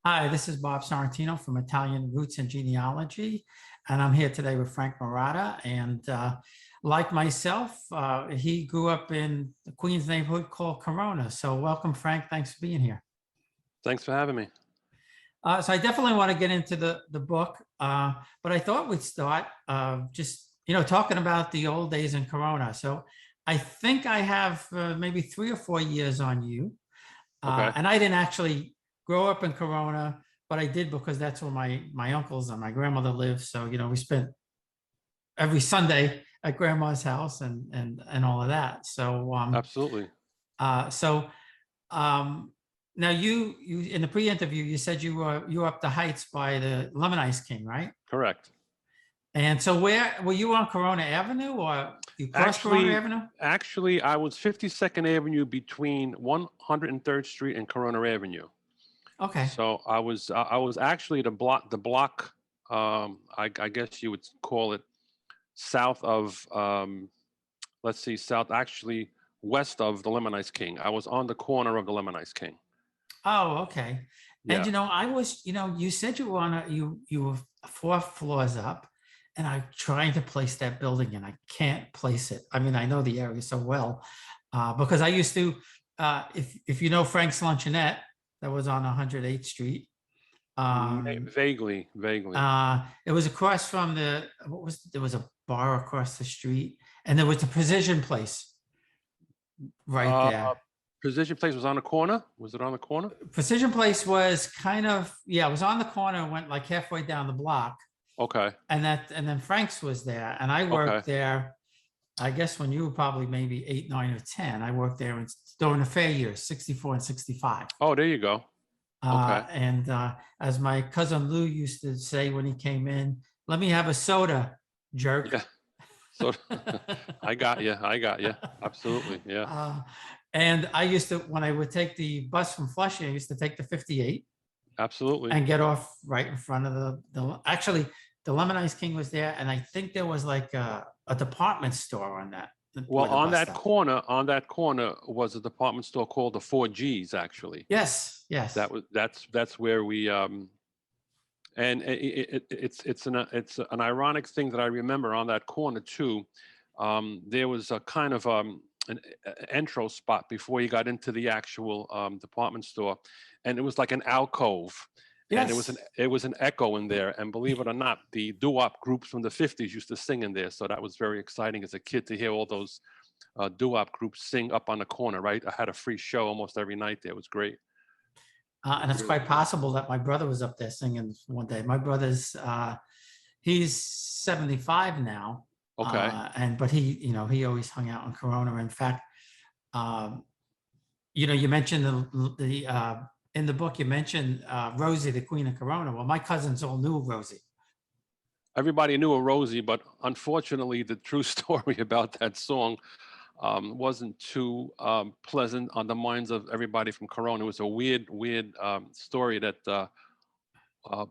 Hi, this is Bob Sorrentino from Italian Roots and Genealogy, and I'm here today with Frank Marotta. And like myself, he grew up in the Queens neighborhood called Corona. So welcome, Frank. Thanks for being here. Thanks for having me. So I definitely want to get into the book, but I thought we'd start just talking about the old days in Corona. So I think I have maybe 3 or 4 years on you. Okay. And I didn't actually grow up in Corona, but I did because that's where my uncles and my grandmother lived. So, we spent every Sunday at grandma's house and all of that. So, Absolutely. uh, so um, now you in the pre-interview, you said you were up the heights by the Lemon Ice King, right? Correct. And so where were you on Corona Avenue or you crossed Corona Actually, Avenue? actually, I was 52nd Avenue between 103rd Street and Corona Avenue. Okay. So I was actually the block. I guess you would call it south of let's see, south actually west of the Lemon Ice King. I was on the corner of the Lemon Ice King. Oh, okay. And Yeah. I was, you said you were on you were 4 floors up, and I'm trying to place that building and I can't place it. I mean, I know the area so well, because I used to, if you know Frank's Luncheonette, that was on 108th Street. Vaguely, vaguely. It was across from there was a bar across the street, and there was a Precision Place right Uh, there. Precision Place was on the corner. Was it on the corner? Precision Place was kind of, yeah, it was on the corner, went like halfway down the block. Okay. And then Frank's was there. And I Okay. worked there, I guess when you were probably maybe 8, 9, or 10. I worked there during the fair years, 64 and 65. Oh, there you go. Okay. And as my cousin Lou used to say when he came in, let me have a soda, jerk. Yeah. So I got you. I got you. Absolutely. Yeah. Uh, and I used to, when I would take the bus from Flushing, I used to take the 58 Absolutely. and get off right in front of actually, the Lemon Ice King was there. And I think there was like a department store on that. Well, Where the on bus that stopped. corner, was a department store called the Four Gs. Actually, Yes, yes. that's where we and it's an ironic thing that I remember on that corner too. There was a kind of an intro spot before you got into the actual department store, and it was like an alcove, and Yes. it was an echo in there. And believe it or not, the doo-wop groups from the '50s used to sing in there, so that was very exciting as a kid to hear all those doo-wop groups sing up on the corner. Right, I had a free show almost every night there. It was great. It And was it's really quite great. possible that my brother was up there singing one day. My brother's he's 75 now. Okay. But he always hung out in Corona. In fact, um, you mentioned the in the book you mentioned Rosie, the Queen of Corona. Well, my cousins all knew Rosie. Everybody knew a Rosie, but unfortunately, the true story about that song wasn't too pleasant on the minds of everybody from Corona. It was a weird, weird story that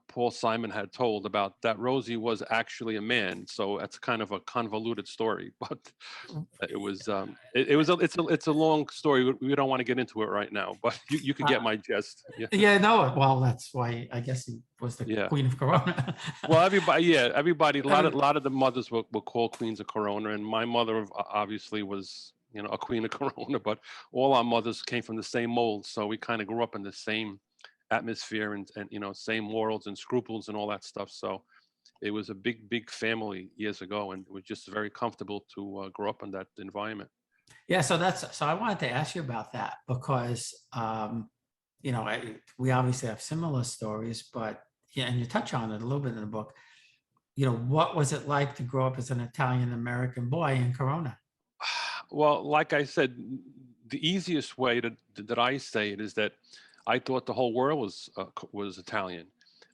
Paul Simon had told about that Rosie was actually a man. So that's kind of a convoluted story, but it was it's a long story. We don't want to get into it right now, but you could get Uh, my gist. Yeah, yeah, no, well, that's why I guess he was the yeah. Queen of Corona. Well, everybody, Every- a lot of the mothers were called queens of Corona, and my mother obviously was, a queen of Corona. But all our mothers came from the same mold, so we kind of grew up in the same atmosphere and same morals and scruples and all that stuff. So it was a big, big family years ago, and it was just very comfortable to grow up in that environment. yeah, so I wanted to ask you about that because we obviously have similar stories, but yeah, and you touch on it a little bit in the book. What was it like to grow up as an Italian American boy in Corona? Well, like I said, the easiest way that I say it is that I thought the whole world was Italian,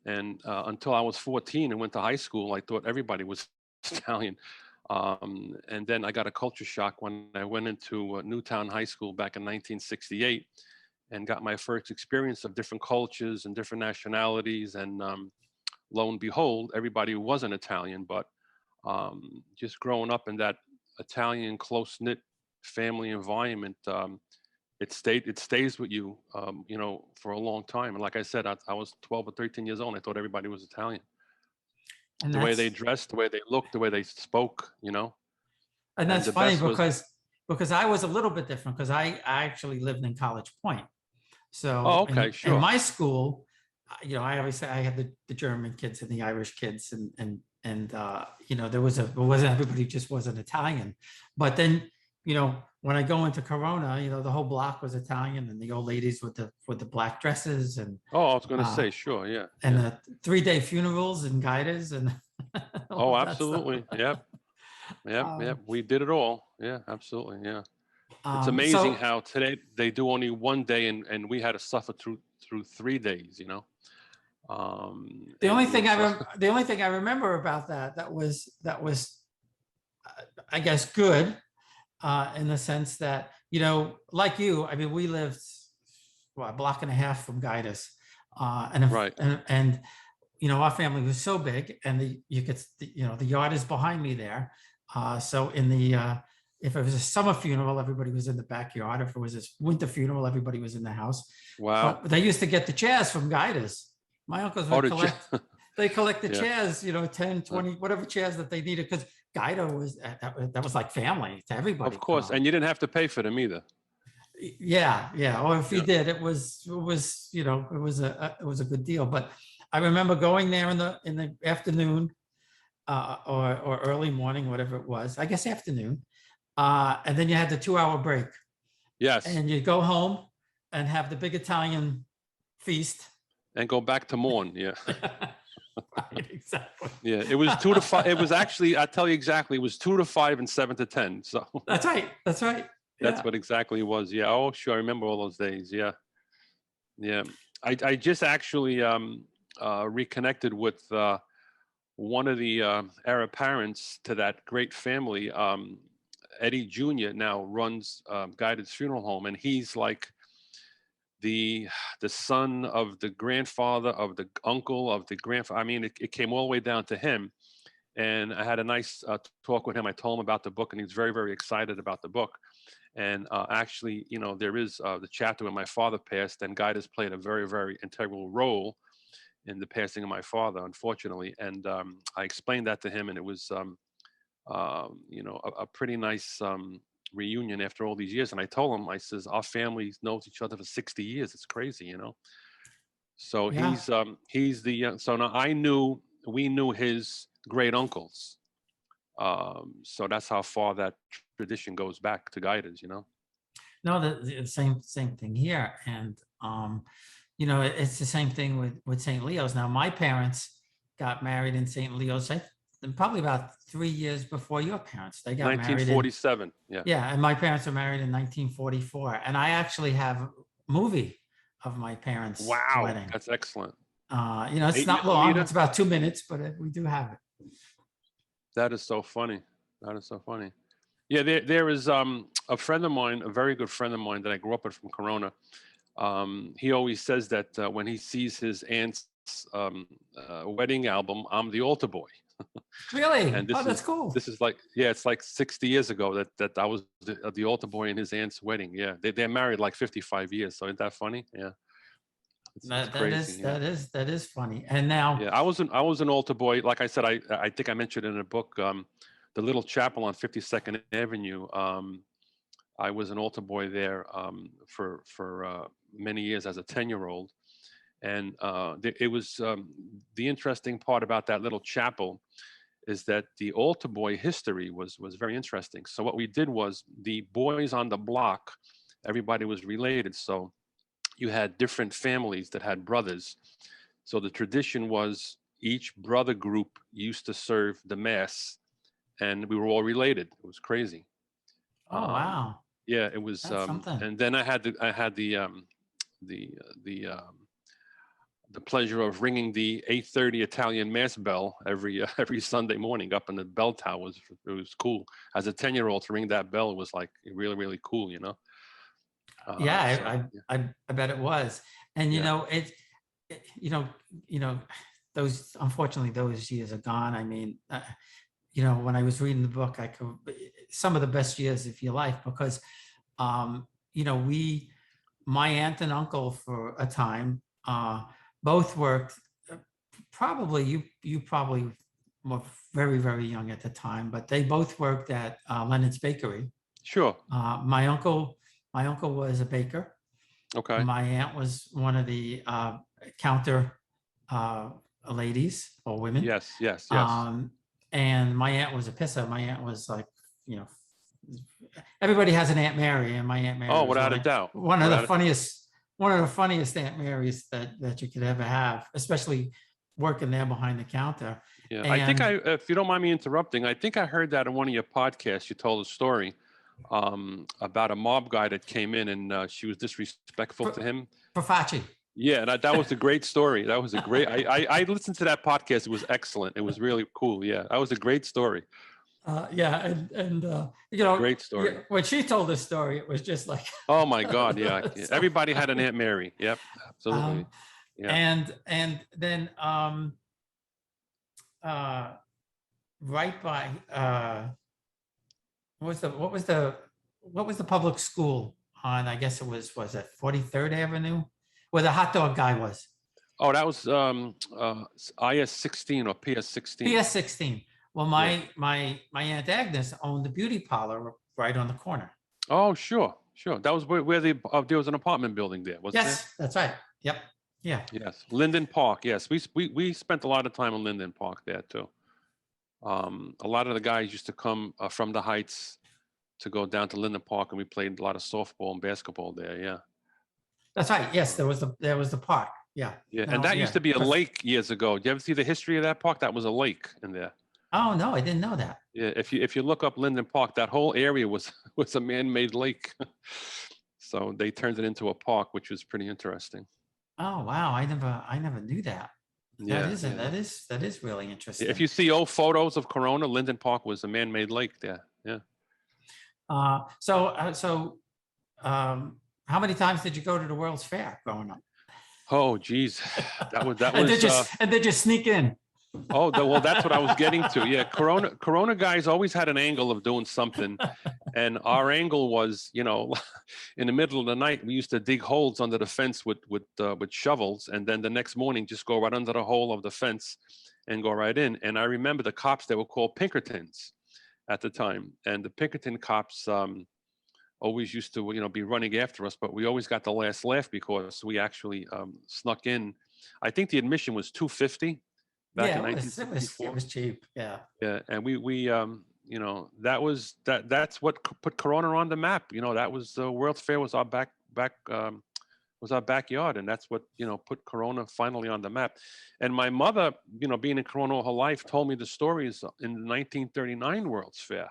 and until I was 14 and went to high school, I thought everybody was Italian. And then I got a culture shock when I went into Newtown High School back in 1968 and got my first experience of different cultures and different nationalities. And lo and behold, everybody wasn't Italian, but just growing up in that Italian close knit family environment, it stays with you, you know, for a long time. And like I said, I was 12 or 13 years old. And I thought everybody was Italian. And The way they dressed, the way they looked, the way they spoke, you know. And that's the funny best was, because I was a little bit different because I actually lived in College Point. oh, So okay, in sure. my school, you know, I always say I had the German kids and the Irish kids and you know, it wasn't everybody just wasn't Italian. But then, you know, when I go into Corona, you know, the whole block was Italian and the old ladies with the black dresses Oh, I was going to uh say, sure. Yeah. and Yeah. the 3-day funerals and guiders and all Oh, of that stuff. absolutely. Yep. Yep. Yep. We did it all. Yeah, absolutely. Yeah. It's amazing So how today they do only one day, and we had to suffer through 3 days, you know. And it was, the only thing I remember about that was I guess good in the sense that, you know, like you, I mean, we lived a block and a half from Guidus, right. and you know, our family was so big, and you could, you know, the yard is behind me there. So if it was a summer funeral, everybody was in the backyard. If it was a winter funeral, everybody was in the house. Wow. But they used to get the chairs from Guidus. My uncles Oh, would did you? collect the Yeah. chairs, you know, 10, Uh, 20, whatever chairs that they needed, because Guido was that was like family to everybody. Of course, and you didn't have to pay for them either. Yeah. Or if he Yeah. did, you know, it was a good deal. But I remember going there in the afternoon, or early morning, whatever it was. I guess afternoon, and then you had the 2-hour break, Yes, and you go home and have the big Italian feast. and go back to mourn. Yeah. Right, exactly. Yeah. It was 2 to 5. It was actually, I tell you exactly, it was 2 to 5 and 7 to 10. So That's right. That's right. that's Yeah. what exactly it was. Yeah. Oh, sure. I remember all those days. Yeah. Yeah. I just actually reconnected with one of the heir apparents to that great family. Eddie Jr. now runs Guided's Funeral Home, and he's like the son of the grandfather of the uncle of the grandfather. I mean, it came all the way down to him. And I had a nice talk with him. I told him about the book, and he's very, very excited about the book. And actually, you know, there is the chapter when my father passed, and Guide has played a very, very integral role in the passing of my father, unfortunately. And I explained that to him, and it was, you know, a pretty nice reunion after all these years. And I told him, I says, our family knows each other for 60 years. It's crazy, you know. So Yeah. he's the so now we knew his great uncles. So that's how far that tradition goes back to Guiders, you know. No, the same thing here, and you know, it's the same thing with St. Leo's. Now, my parents got married in St. Leo's, probably about 3 years before your parents. They got married in 1947. Yeah. yeah, and my parents were married in 1944, and I actually have a movie of my parents' Wow, wedding. that's excellent. You know, it's 8 not long; millimeter. it's about 2 minutes, but we do have it. That is so funny. That is so funny. Yeah, there is a friend of mine, a very good friend of mine that I grew up with from Corona. He always says that when he sees his aunt's wedding album, I'm the altar boy. Really? And Oh, that's cool. this is like, yeah, it's like 60 years ago that I was the altar boy in his aunt's wedding. Yeah, they're married like 55 years. So isn't that funny? Yeah, it's crazy. Yeah. That is funny. And now, Yeah, I was an altar boy. Like I said, I think I mentioned in a book, the little chapel on 52nd Avenue. I was an altar boy there for many years as a 10-year-old, and it was the interesting part about that little chapel is that the altar boy history was very interesting. So what we did was the boys on the block, everybody was related. So you had different families that had brothers. So the tradition was each brother group used to serve the mass, and we were all related. It was crazy. oh wow, Yeah, it was. that's something. And then I had the the um, the pleasure of ringing the 8:30 Italian mass bell every every Sunday morning up in the bell tower. It was cool. As a 10-year-old, to ring that bell was like really, really cool, you know. Yeah, So yeah, I bet it was. And you yeah. know, you know, those unfortunately those years are gone. I mean, you know, when I was reading the book, some of the best years of your life, because you know, my aunt and uncle for a time, both worked, probably, you probably were very, very young at the time, but they both worked at Leonard's Bakery. Sure. My uncle was a baker. Okay. My aunt was one of the counter ladies or women. Yes. Yes. Yes. Um, and my aunt was a pisser. My aunt was like, you know, everybody has an Aunt Mary, and my Aunt Mary Oh, was without a doubt. one of the Without a, funniest Aunt Marys that you could ever have, especially working there behind the counter. yeah. And If you don't mind me interrupting, I think I heard that in one of your podcasts. You told a story about a mob guy that came in and she was disrespectful to him. Profaci. Yeah, that was a great story. That was a great. I listened to that podcast. It was excellent. It was really cool. Yeah, that was a great story. Yeah, and you know, Great story. when she told the story, it was just like, Oh my God! Yeah, so everybody had an funny. Aunt Mary. Yep, absolutely. Yeah. And then uh, right by what was the public school on? I guess it was it 43rd Avenue, where the hot dog guy was. Oh, that was IS 16 or PS 16. PS 16. Well, Yeah. my Aunt Agnes owned the beauty parlor right on the corner. Oh, sure, sure. That was where there was an apartment building there, wasn't there? Yes, that's right. Yep. Yeah. Yes, Linden Park. Yes, we spent a lot of time in Linden Park there too. A lot of the guys used to come from the Heights to go down to Linden Park, and we played a lot of softball and basketball there. Yeah, That's right. Yes, there was the park. Yeah. yeah. No, And that yeah. used to be a lake years ago. Do you ever see the history of that park? That was a lake in there. Oh no, I didn't know that. Yeah, if you look up Linden Park, that whole area was was a man-made lake. So they turned it into a park, which was pretty interesting. Oh wow, I never knew that. Yeah, That is really interesting. if you see old photos of Corona, Linden Park was a man-made lake there. Yeah. How many times did you go to the World's Fair growing up? Oh, geez, that was and they just sneak in. Oh, well, that's what I was getting to. Yeah, Corona guys always had an angle of doing something, and our angle was, in the middle of the night, we used to dig holes under the fence with shovels, and then the next morning just go right under the hole of the fence and go right in. And I remember the cops, they were called Pinkertons at the time, and the Pinkerton cops always used to, be running after us, but we always got the last laugh because we actually snuck in. I think the admission was $250. Back in 1964. It was cheap. Yeah. Yeah, and that's what put Corona on the map. That was the World's Fair was our was our backyard, and that's what put Corona finally on the map. And my mother, being in Corona all her life, told me the stories in the 1939 World's Fair.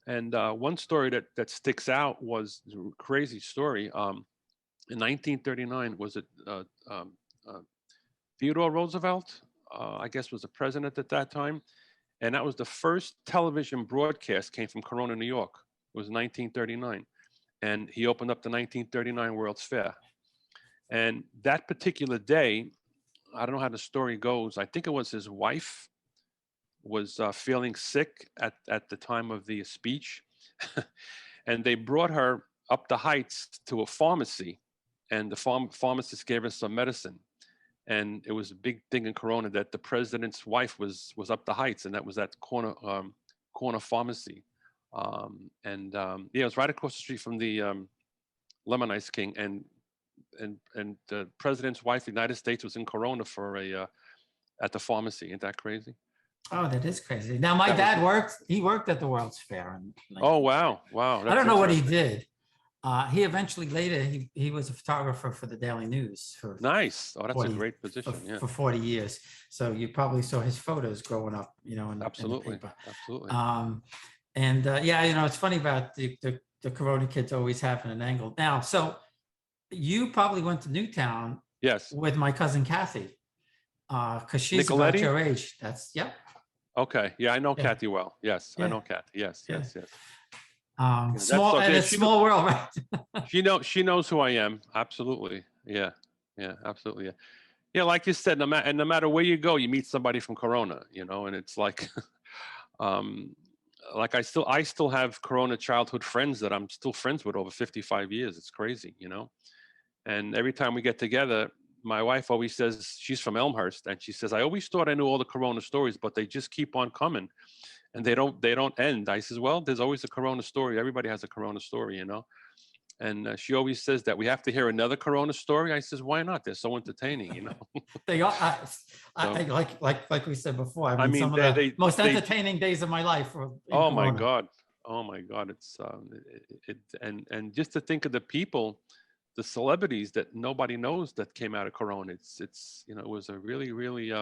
And one story that sticks out was a crazy story. In 1939, was it Theodore Roosevelt? I guess was the president at that time. And that was the first television broadcast came from Corona, New York. It was 1939. And he opened up the 1939 World's Fair. And that particular day, I don't know how the story goes. I think it was his wife was feeling sick at the time of the speech. And they brought her up the Heights to a pharmacy. And the pharmacist gave her some medicine. And it was a big thing in Corona that the president's wife was up the Heights, and that was that corner pharmacy. Yeah, it was right across the street from the Lemon Ice King, and the president's wife, the United States, was in Corona for at the pharmacy. Ain't that crazy? Oh, that is crazy. Now my dad he worked at the World's Fair. Oh wow. I don't know what he did. He eventually later he was a photographer for the Daily News for nice. Oh, that's a great position. Yeah, for 40 years. So you probably saw his photos growing up, absolutely, in the paper. Absolutely. Yeah, it's funny about the Corona kids always having an angle. Now, so you probably went to Newtown. Yes. With my cousin Kathy, because she's about your age. Yep. Okay. Yeah, I know Kathy well. Yes, I know Kathy. Yes. Small world, right? she knows who I am. Absolutely. Yeah, absolutely. Yeah, like you said, no matter where you go, you meet somebody from Corona, and it's like like I still have Corona childhood friends that I'm still friends with over 55 years. It's crazy, you know. And every time we get together, my wife always says, she's from Elmhurst, and she says, I always thought I knew all the Corona stories, but they just keep on coming, and they don't end. I says, well, there's always a Corona story. Everybody has a Corona story, you know. And she always says that we have to hear another Corona story. I says, why not? They're so entertaining, you know. They are, So, like we said before, I I mean, mean, some of the most they entertaining days of my life were in oh my Corona. God. Oh my God. It's and just to think of the people, the celebrities that nobody knows that came out of Corona. It's you know, it was a really, really you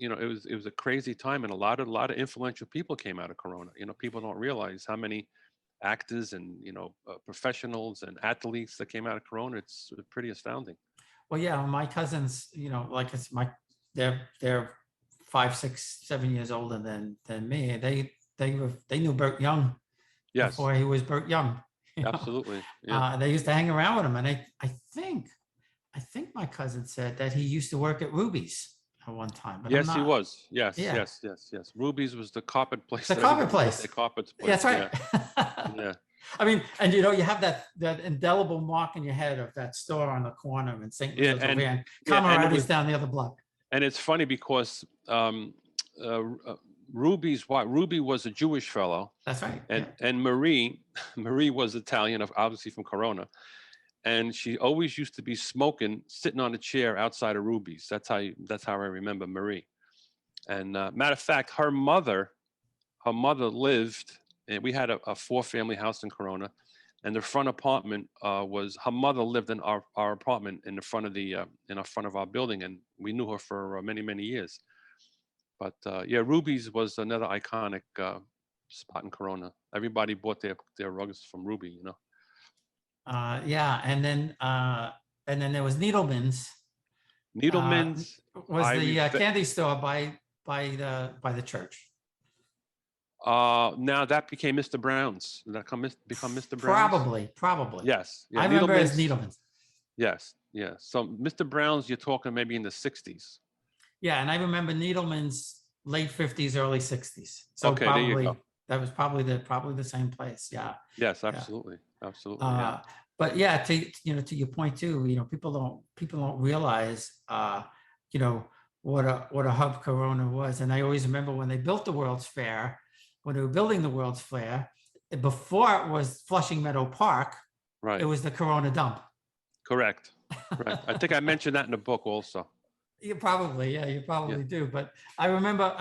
know, it was a crazy time, and a lot of influential people came out of Corona. You know, people don't realize how many actors and, you know, professionals and athletes that came out of Corona. It's pretty astounding. Well, yeah, my cousins, you know, like it's they're 5, 6, 7 years older than me. And they knew Burt Young Yes, before he was Burt Young. You know, absolutely. Yeah. they used to hang around with him, and I think my cousin said that he used to work at Ruby's at one time, but I'm Yes, he not. was. Yes, Yeah, yes, yes, yes. Ruby's was the carpet place the that carpet everybody got place. their carpets Yeah, that's placed. Yeah, right. yeah, I mean, and you know, you have that indelible mark in your head of that store on the corner in St. yeah, Leo's over here, and yeah, and it Camerati's was, down the other block. and it's funny because uh, uh, Ruby was a Jewish fellow, That's right. and Yeah. Marie Marie was Italian, obviously from Corona, and she always used to be smoking, sitting on a chair outside of Ruby's. That's how I remember Marie. And matter of fact, her mother lived, and we had a four-family house in Corona, and the front apartment was her mother lived in our apartment in the front of the in the front of our building, and we knew her for many years. But yeah, Ruby's was another iconic spot in Corona. Everybody bought their rugs from Ruby, you know. Yeah, and then there was Needleman's, uh, Needleman's, was I the ref- candy store by the church. now that became Mr. Brown's. Did that become Mr. Brown's? Probably. Yes, yeah, I remember it as Needleman's. Needleman's. Yes, yeah. So Mr. Brown's, you're talking maybe in the 60s. Yeah, and I remember Needleman's late 50s, early 60s. So Okay, there you go. that was probably the same place. Yeah. Yes, Yeah. absolutely, absolutely. Yeah, But yeah, to your point too, people don't realize, what a hub Corona was. And I always remember when they built the World's Fair, when they were building the World's Fair, before it was Flushing Meadow Park, right. it was the Corona dump. Correct. Right. I think I mentioned that in the book also. You probably, yeah, you probably do. But I remember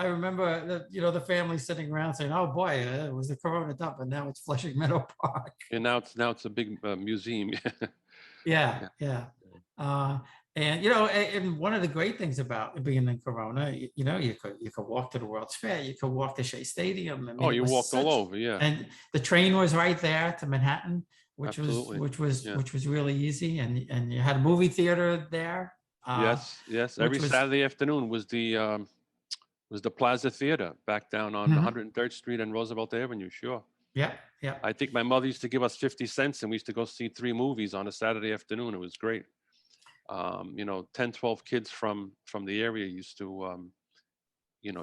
the family sitting around saying, "Oh boy, it was the Corona dump, and now it's Flushing Meadow Park." And now it's a big museum. Yeah, Yeah. yeah. Uh, and one of the great things about being in Corona, you could walk to the World's Fair, you could walk to Shea Stadium. I mean, Oh, it you was walked all such, over. Yeah, and the train was right there to Manhattan, which was absolutely. which was Yeah. which was really easy, and you had a movie theater there. Yes, yes. Which Every was Saturday afternoon was the Plaza Theater back down on Mhm. 103rd Street and Roosevelt Avenue. Sure. Yeah, yeah. I think my mother used to give us 50 cents, and we used to go see 3 movies on a Saturday afternoon. It was great. 10, 12 kids from the area used to,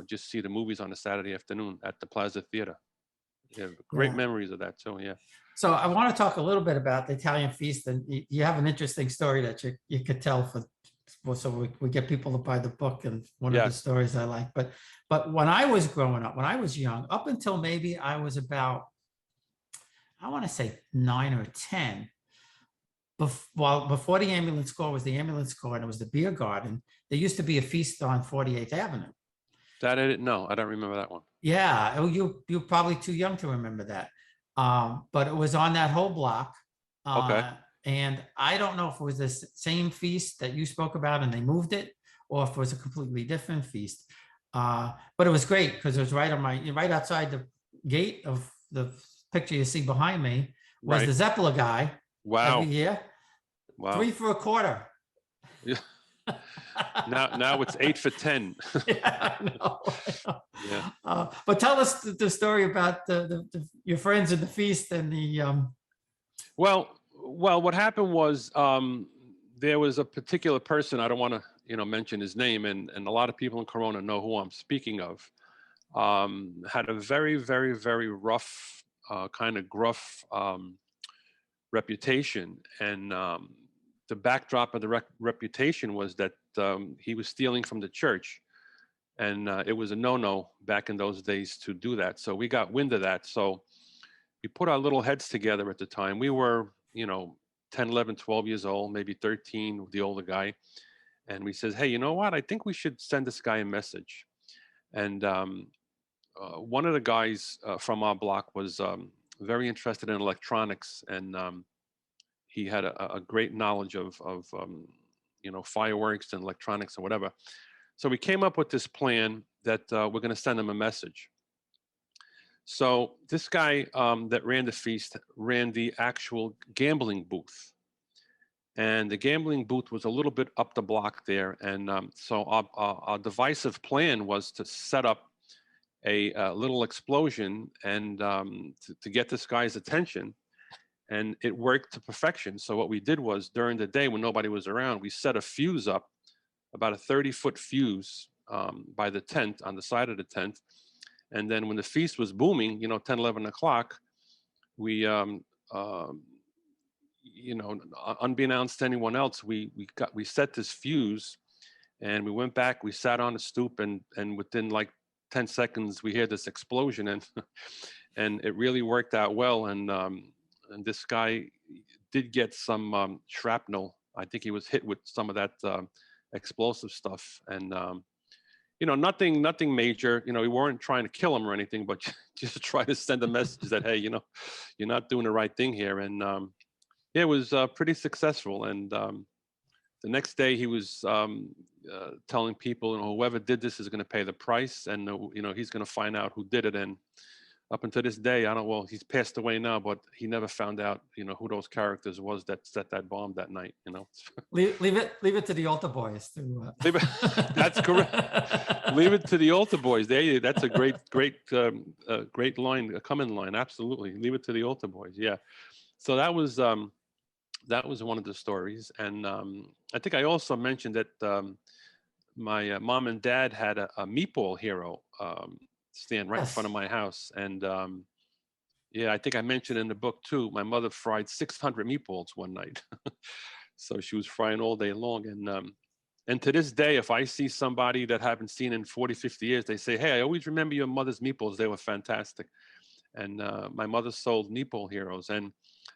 just see the movies on a Saturday afternoon at the Plaza Theater. Yeah, great Yeah. memories of that too. Yeah. So I want to talk a little bit about the Italian feast, and you have an interesting story that you could tell so we get people to buy the book, and one of the Yes. stories I like. But when I was growing up, when I was young, up until maybe I was about, I want to say 9 or 10, before the ambulance corps was the ambulance corps and it was the beer garden, there used to be a feast on 48th Avenue. That I didn't know. I don't remember that one. Yeah, you're probably too young to remember that. But it was on that whole block. Okay. And I don't know if it was the same feast that you spoke about and they moved it, or if it was a completely different feast. But it was great because it was right outside the gate of the picture you see behind me was Right. the Zeppela guy Wow. every year. Wow. 3 for a quarter. Yeah. Now it's 8 for 10. Yeah, I know. Yeah. But tell us the story about your friends at the feast and the Well, what happened was there was a particular person. I don't want to mention his name, and a lot of people in Corona know who I'm speaking of. had a very, very, very rough, kind of gruff reputation. And the backdrop of the reputation was that he was stealing from the church. And it was a no-no back in those days to do that. So we got wind of that. So we put our little heads together at the time. We were, 10, 11, 12 years old, maybe 13, the older guy. And we said, hey, you know what? I think we should send this guy a message. And one of the guys from our block was very interested in electronics, and he had a great knowledge of fireworks and electronics and whatever. So we came up with this plan that we're going to send him a message. So this guy that ran the feast ran the actual gambling booth. And the gambling booth was a little bit up the block there. And so our divisive plan was to set up a little explosion and to get this guy's attention. And it worked to perfection. So what we did was during the day when nobody was around, we set a fuse up, about a 30-foot fuse by the tent, on the side of the tent. And then when the feast was booming, 10, 11 o'clock, we, unbeknownst to anyone else, we set this fuse, and we went back, we sat on the stoop, and within like 10 seconds, we hear this explosion, and and it really worked out well. And this guy did get some shrapnel. I think he was hit with some of that explosive stuff, and nothing major. We weren't trying to kill him or anything, but just to try to send a message that, hey, you're not doing the right thing here. And yeah, it was pretty successful. And the next day he was telling people, whoever did this is going to pay the price, and he's going to find out who did it. And up until this day, well, he's passed away now, but he never found out, who those characters was that set that bomb that night. Leave it to the altar boys to. Leave it, that's correct. Leave it to the altar boys. That's a great line, a common line. Absolutely, leave it to the altar boys. Yeah. So that was one of the stories, and I think I also mentioned that my mom and dad had a meatball hero stand right in front of my house. And yeah, I think I mentioned in the book too, my mother fried 600 meatballs one night. So she was frying all day long. And to this day, if I see somebody that I haven't seen in 40, 50 years, they say, hey, I always remember your mother's meatballs. They were fantastic. And my mother sold meatball heroes. And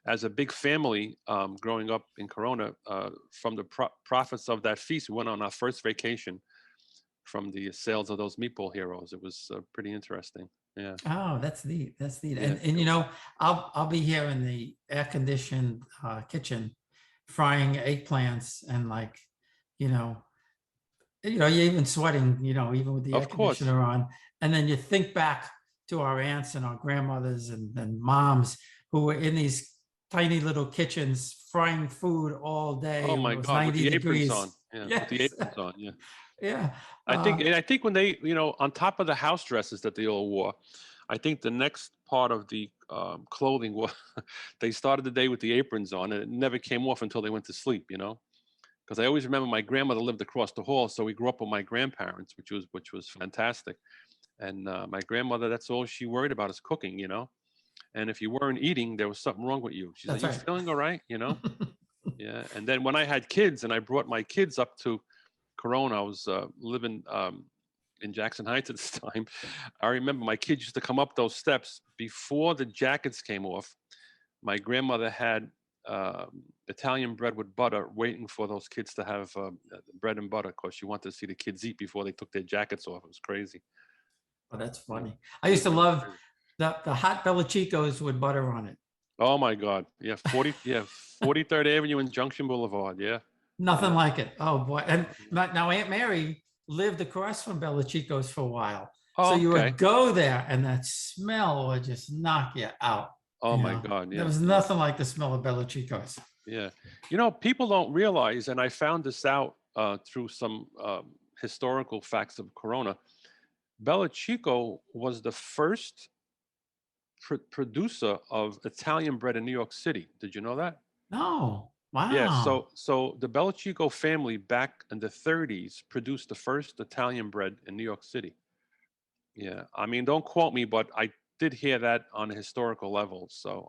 as a big family growing up in Corona, from the profits of that feast, we went on our first vacation from the sales of those meatball heroes. It was pretty interesting. Yeah. Oh, that's neat. That's neat. Yeah. And I'll be here in the air-conditioned kitchen frying eggplants, and you're even sweating, even with the air conditioner on. And then you think back to our aunts and our grandmothers and moms who were in these tiny little kitchens frying food all day. Oh my God, 90 with the degrees. aprons on. Yeah, yes. with the aprons on. Yeah. Yeah. I think when they, on top of the house dresses that they all wore, I think the next part of the clothing was they started the day with the aprons on, and it never came off until they went to sleep. Because I always remember my grandmother lived across the hall, so we grew up with my grandparents, which was fantastic. And my grandmother, that's all she worried about is cooking. And if you weren't eating, there was something wrong with you. She's like, you feeling all right? Yeah. And then when I had kids and I brought my kids up to Corona, I was living in Jackson Heights at this time. I remember my kids used to come up those steps before the jackets came off. My grandmother had Italian bread with butter waiting for those kids to have bread and butter, because she wanted to see the kids eat before they took their jackets off. It was crazy. Oh, that's funny. I used to love the hot Bellachicos with butter on it. Oh my God. Yeah. 43rd Avenue and Junction Boulevard. Yeah. Nothing like it. Oh boy. And now Aunt Mary lived across from Bellachicos for a while. Oh, so you would go there and that smell would just knock you out. Oh my God. Yeah. There was nothing like the smell of Bellachicos. Yeah. People don't realize, and I found this out through some historical facts of Corona, Bellachico was the first producer of Italian bread in New York City. Did you know that? No. Wow. Yeah. So the Bellachico family back in the 30s produced the first Italian bread in New York City. Yeah. I mean, don't quote me, but I did hear that on a historical level. So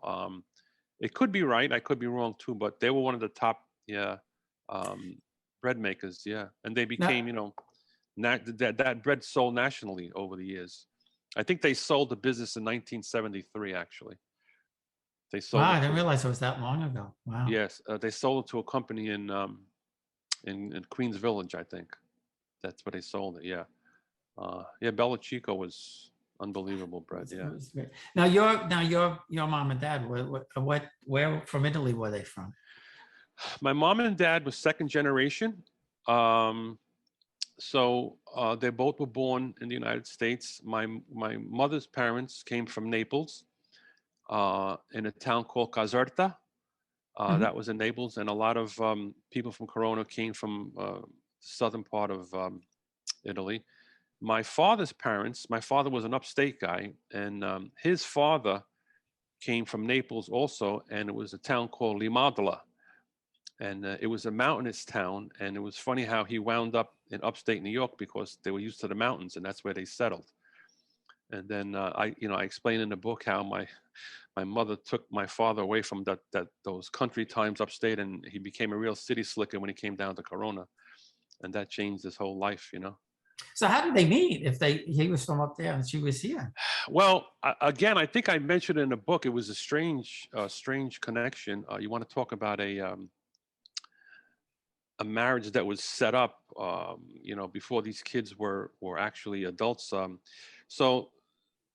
it could be right. I could be wrong too, but they were one of the top, yeah, um, bread makers. Yeah. And they Now, became, that bread sold nationally over the years. I think they sold the business in 1973, actually. They sold wow, I it didn't to, realize it was that long ago. Wow. yes, they sold it to a company in Queens Village, I think. That's where they sold it. Yeah. Yeah, Bella Chico was unbelievable bread. It Yeah. was great. Now your mom and dad, where from Italy were they from? My mom and dad was second generation. Um, so they both were born in the United States. My mother's parents came from Naples, in a town called Caserta. That Mhm. was in Naples, and a lot of people from Corona came from the southern part of Italy. My father's parents, my father was an upstate guy, and his father came from Naples also, and it was a town called Limadola. And it was a mountainous town, and it was funny how he wound up in upstate New York because they were used to the mountains, and that's where they settled. And then I explain in the book how my mother took my father away from those country times upstate, and he became a real city slicker when he came down to Corona, and that changed his whole life. So how did they meet if he was from up there and she was here? Well, again, I think I mentioned in the book it was a strange connection. You want to talk about a marriage that was set up, before these kids were actually adults. So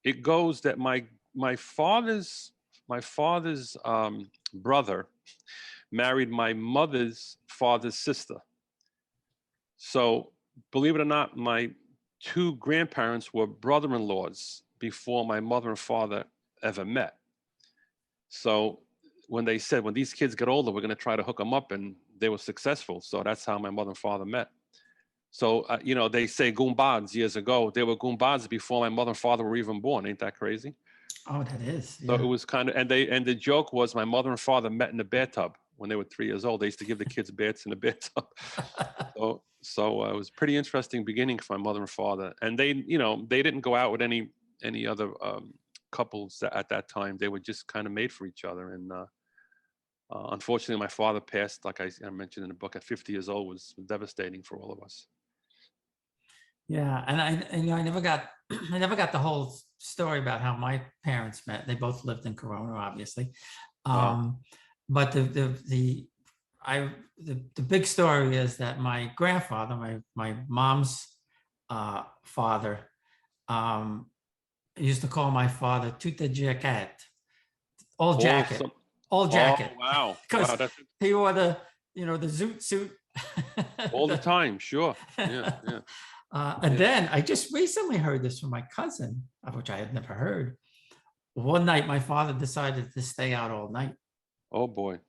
it goes that my father's brother married my mother's father's sister. So believe it or not, my two grandparents were brother-in-laws before my mother and father ever met. So when they said, when these kids get older, we're going to try to hook them up, and they were successful. So that's how my mother and father met. So, they say Goombas years ago. They were Goombas before my mother and father were even born. Ain't that crazy? Oh, that is, So it yeah. was kind of, and the joke was my mother and father met in the bathtub when they were 3 years old. They used to give the kids baths in the bathtub. So it was a pretty interesting beginning for my mother and father. And they didn't go out with any other couples at that time. They were just kind of made for each other. And unfortunately, my father passed, like I mentioned in the book, at 50 years old. Was devastating for all of us. Yeah, and I never got I never got the whole story about how my parents met. They both lived in Corona, obviously. Wow. Um, but the big story is that my grandfather, my mom's father, um, used to call my father tuta jacket, old All jacket, some. old Oh jacket, wow, because wow. That's he wore the zoot suit. all the time. Sure. Yeah. Yeah. And Yeah. then I just recently heard this from my cousin, of which I had never heard. One night, my father decided to stay out all night. Oh boy.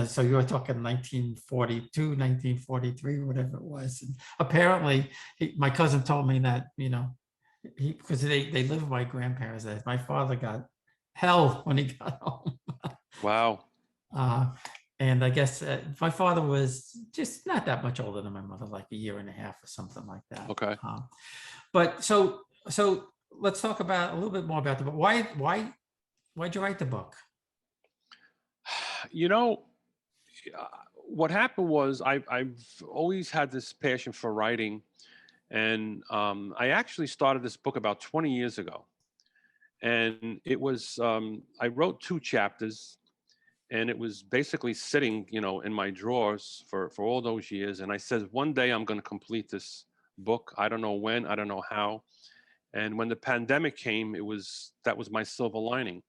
So you were talking 1942, 1943, whatever it was. And apparently, my cousin told me that, because they live with my grandparents, that my father got hell when he got home. Wow. Uh, and I guess my father was just not that much older than my mother, like a year and a half or something like that. Okay. But so let's talk about a little bit more about the book. Why'd you write the book? You know, uh, what happened was I've always had this passion for writing, and I actually started this book about 20 years ago, and it was I wrote 2 chapters, and it was basically sitting, in my drawers for all those years, and I said one day I'm going to complete this book. I don't know when, I don't know how, and when the pandemic came, that was my silver lining.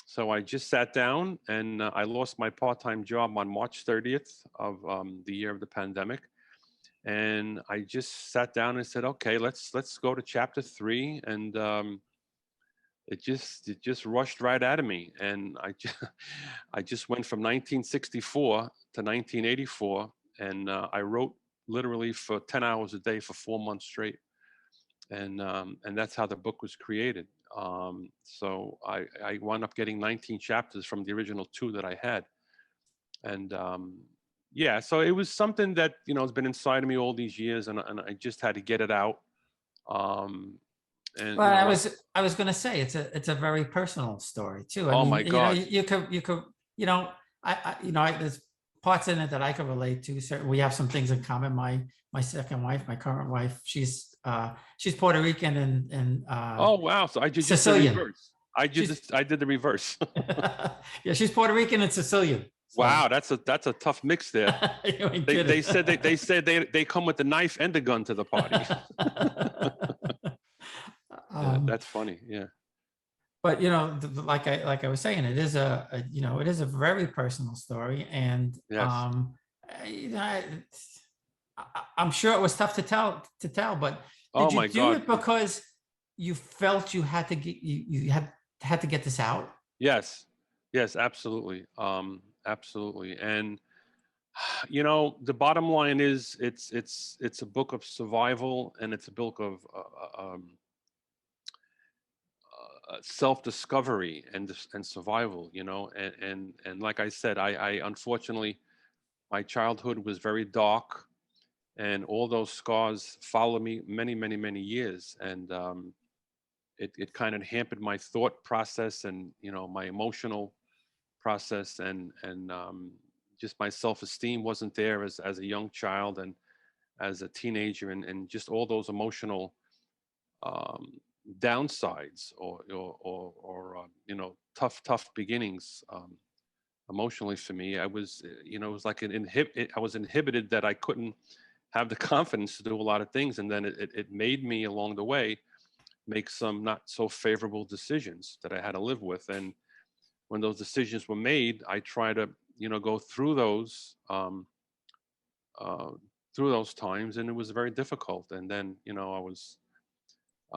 So I just sat down, and I lost my part-time job on March 30th of the year of the pandemic. And I just sat down and said, okay, let's go to chapter 3. And it just rushed right out of me. And I just went from 1964 to 1984. And I wrote literally for 10 hours a day for 4 months straight. And that's how the book was created. So I wound up getting 19 chapters from the original 2 that I had, and yeah, so it was something that has been inside of me all these years, and I just had to get it out. Um, and Well, you know, like, I was going to say it's a very personal story too. I oh mean, my God, you could, there's parts in it that I can relate to. So we have some things in common. My second wife, my current wife, she's Puerto Rican and oh wow, so I did just the Sicilian. reverse. I did She's this. I did the reverse. yeah, she's Puerto Rican and Sicilian. So Wow, that's a tough mix there. you ain't They kidding. said they come with the knife and the gun to the party. Yeah, um, that's funny. Yeah. but like I was saying, it is it is a very personal story, and Yes. you know, I'm sure it was tough to tell. But Oh did you my do God. it because you felt you had to get you had to get this out? Yes. Yes, absolutely. Absolutely. And you know, the bottom line is it's a book of survival, and it's a book of self-discovery and survival, you know. And like I said, I unfortunately, my childhood was very dark, and all those scars follow me many years. And it kind of hampered my thought process, and you know, my emotional process, and just my self-esteem wasn't there as a young child and as a teenager, and just all those emotional um, downsides, or you know, tough beginnings, emotionally for me. I was, you know, it was like I was inhibited, that I couldn't have the confidence to do a lot of things, and then it made me along the way make some not so favorable decisions that I had to live with. And when those decisions were made, I try to, you know, go uh, through those times, and it was very difficult. And then, you know, I was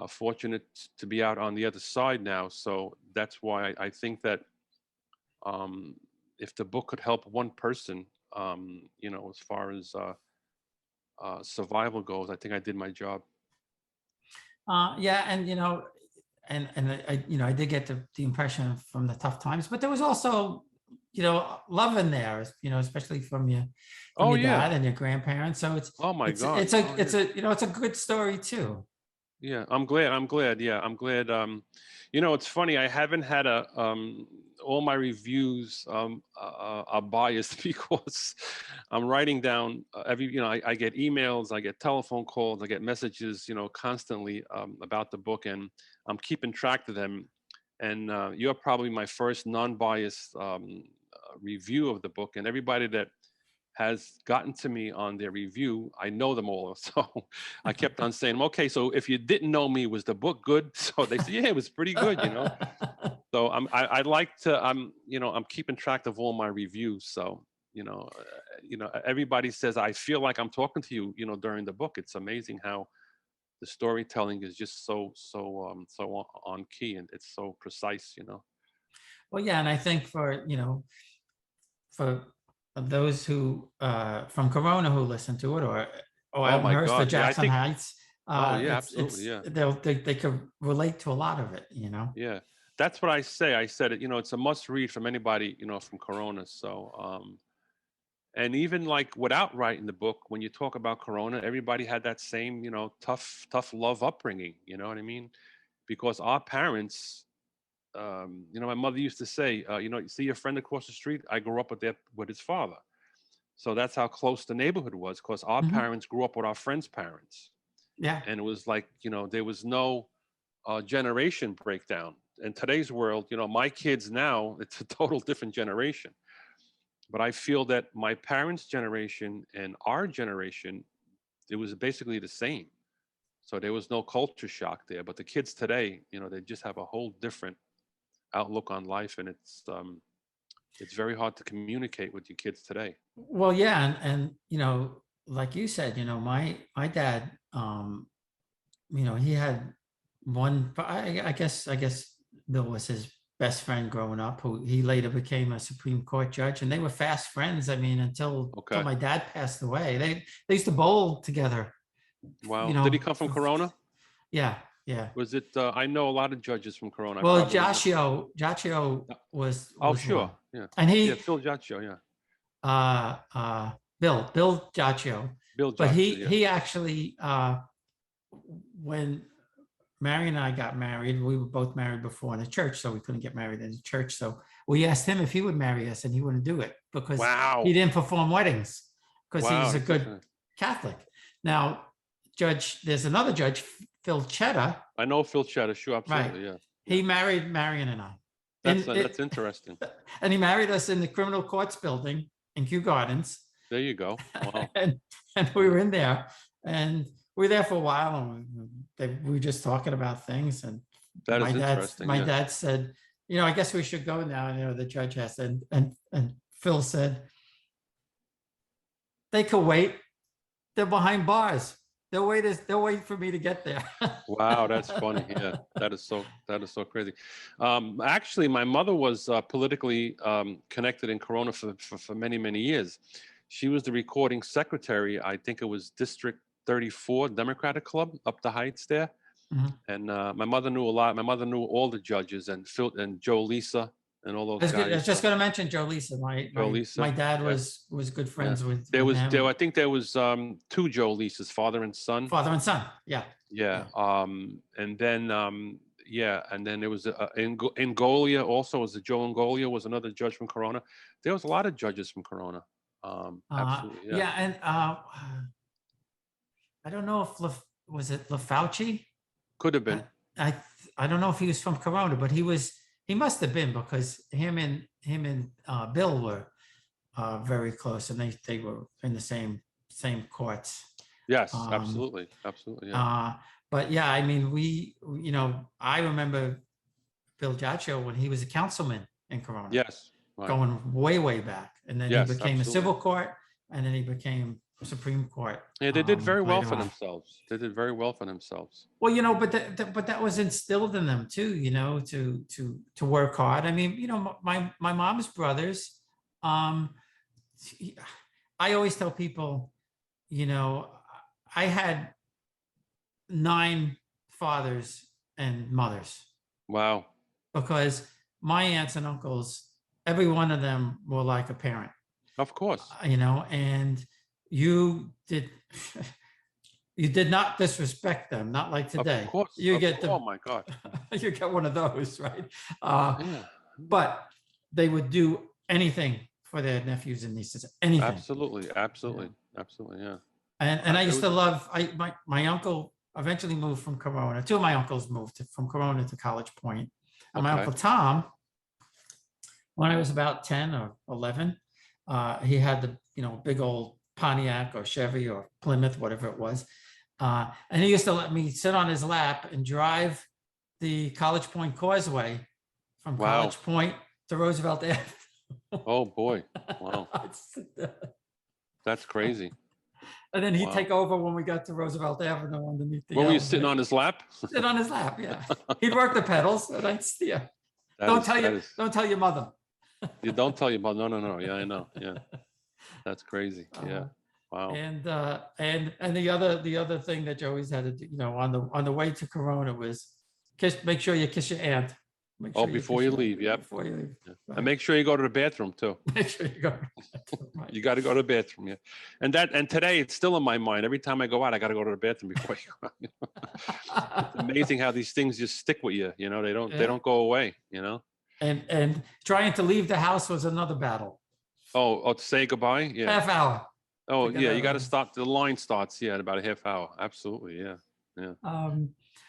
fortunate to be out on the other side now. So that's why I think that um, if the book could help one person, you know, as far as survival goes, I think I did my job. Yeah, and and I did get the impression from the tough times, but there was also love in there, especially from Oh your yeah. dad and your grandparents. So Oh my God. it's a Oh it's yeah. a it's a good story too. Yeah, I'm glad. I'm glad. Yeah, I'm glad. You know, it's funny. I haven't had all my reviews are biased because I'm writing down every. You know, I get emails, I get telephone calls, I get messages. You know, constantly about the book, and I'm keeping track of them. And you're probably my first non-biased review of the book, and everybody that has gotten to me on their review, I know them all. So I kept on saying, okay, so if you didn't know me, was the book good? So they said, yeah, it was pretty good, you know. So I like to, you know, I'm keeping track of all my reviews. So, you know, everybody says, I feel like I'm talking to you, you know, during the book. It's amazing how the storytelling is just so on key, and it's so precise, you know. Well, yeah, and I think for those who from Corona who listen to it, or Oh my Elmhurst or God. Yeah, I Jackson think, Heights, oh yeah, absolutely. it's Yeah. they could relate to a lot of it. Yeah, that's what I say. I said it. You know, it's a must read from anybody. You know, from Corona. So, and even like without writing the book, when you talk about Corona, everybody had that same, you know, tough love upbringing. You know what I mean? Because our parents, you know, my mother used to say, you know, you see your friend across the street. I grew up with his father. So that's how close the neighborhood was. Because our Mhm. parents grew up with our friends' parents, Yeah. and it was like, you know, there was no generation breakdown. In today's world, you know, my kids now, it's a total different generation. But I feel that my parents' generation and our generation, it was basically the same. So there was no culture shock there. But the kids today, you know, they just have a whole different outlook on life, and it's very hard to communicate with your kids today. Well, yeah, and like you said, my dad, he had one. I guess Bill was his best friend growing up, who he later became a Supreme Court judge, and they were fast friends. I mean, until Okay. my dad passed away, they used to bowl together. You Wow. Did he know, come from Corona? yeah, yeah. Was it? I know a lot of judges from Corona. I Well, probably know. Jaccio Oh, was one, sure. Yeah. and Yeah. he Phil Jaccio. Yeah. Bill Giacchio, Bill but Jaccio. Yeah. he actually when Mary and I got married, we were both married before in the church, so we couldn't get married in the church. So we asked him if he would marry us, and he wouldn't do it because he Wow. didn't perform weddings because he Wow. was a That's good interesting. Catholic. Now, there's another judge, Phil Cheddar, I know Phil Cheddar. Sure. right? Absolutely. Yeah. Yeah. He married Marion and I. That's interesting. And he married us in the criminal courts building in Kew Gardens. There you go. Wow. and we were in there, and we were there for a while, and we were just talking about things. And That is interesting. my Yeah. dad said, I guess we should go now. The judge has, and Phil said, they could wait. They're behind bars. They'll wait for me to get there. Wow, that's funny. Yeah, that is so crazy. Actually, my mother was politically connected in Corona for many, many years. She was the recording secretary. I think it was District 34 Democratic Club up the Heights there. Mhm. And my mother knew a lot. My mother knew all the judges and Phil and Joe Lisa and all I those was guys. just going to mention Joe Lisa. Joe My Lisa. dad Yeah. was good Yeah. friends with There him. I think there was two Joe Lisas, father and son. Father and son. Yeah. Yeah. And then yeah, and then there was Ngolia also, was Joe Ngolia was another judge from Corona. There was a lot of judges from Corona. Absolutely. Yeah. Yeah, and I don't know if was it LaFauci? Could have been. I don't know if he was from Corona, but he must have been, because him and Bill were very close, and they were in the same courts. Yes, absolutely. Yeah. But yeah, I mean, I remember Bill Giaccio when he was a councilman in Corona. Yes. Right. Going way back, and then Yes, he became absolutely. a civil court, and then he became Supreme Court. Yeah, they did very well for on. themselves. They did very well for themselves. Well, but that was instilled in them too, to work hard. I mean, my mom's brothers. I always tell people, I had 9 fathers and mothers. Wow. Because my aunts and uncles, every one of them were like a parent. Of course. And you did you did not disrespect them, not like today. Of course. Oh my God. You get one of those, right? Yeah. But they would do anything for their nephews and nieces. Anything. Absolutely. Yeah. And I used to love. My uncle eventually moved from Corona. 2 of my uncles moved from Corona to College Point. And my Uncle Tom, when I was about 10 or 11, he had the big old Pontiac or Chevy or Plymouth, whatever it was. And he used to let me sit on his lap and drive the College Point Causeway from College Point to Roosevelt Ave. Oh boy. Wow. That's crazy. And then he'd take over when we got to Roosevelt Avenue underneath the. Were you sitting on his lap? Sit on his lap, yeah. He'd work the pedals, and I'd steer. Don't tell your mother. You don't tell your mother. No. Yeah, I know. Yeah, that's crazy. Yeah, wow. And the other thing that you always had to do, on the way to Corona was make sure you kiss your aunt. Before you leave. Yep. Before you leave. Yeah. And make sure you go to the bathroom too. Make sure you go to the bathroom. Right. You got to go to the bathroom. Yeah. And today it's still in my mind. Every time I go out, I got to go to the bathroom before you go out. It's amazing how these things just stick with you. They don't go away. And trying to leave the house was another battle. Oh, to say goodbye. Yeah. Half hour. Oh yeah, you got to stop. The line starts. Yeah, in about a half hour. Absolutely. Yeah.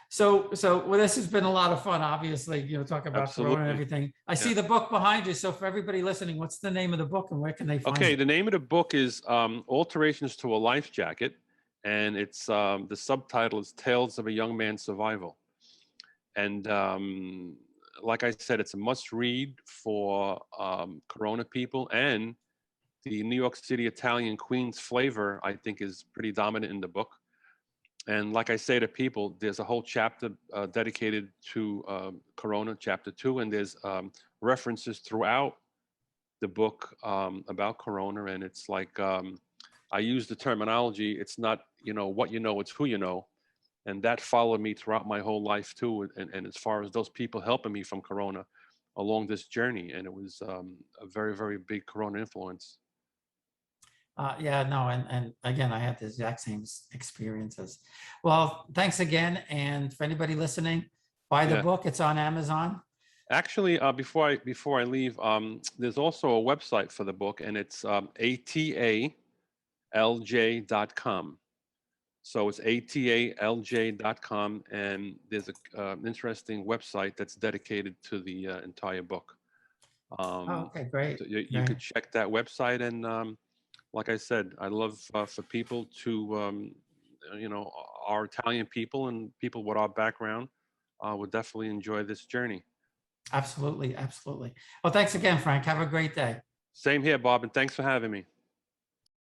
So well, this has been a lot of fun, obviously, talking about Corona and everything. I see the book behind you. So for everybody listening, what's the name of the book and where can they find it? Okay, the name of the book is Alterations to a Life Jacket. And it's the subtitle is Tales of a Young Man's Survival. And like I said, it's a must read for Corona people, and the New York City Italian Queens flavor, I think, is pretty dominant in the book. And like I say to people, there's a whole chapter dedicated to Corona, chapter 2, and there's references throughout the book about Corona. And it's like, I use the terminology, it's not, what you know, it's who you know. And that followed me throughout my whole life too. And as far as those people helping me from Corona along this journey, and it was a very, very big Corona influence. Yeah, no, and again, I had the exact same experiences. Well, thanks again. And for anybody listening, buy the Yeah. book. It's on Amazon. Actually, before I leave, there's also a website for the book, and it's atalj.com. So it's atalj.com, and there's a interesting website that's dedicated to the entire book. Oh, Um, okay, great. so you Great. could check that website, and like I said, I love for people to, you know, our Italian people and people with our background would definitely enjoy this journey. Absolutely. Absolutely. Well, thanks again, Frank. Have a great day. Same here, Bob, and thanks for having me.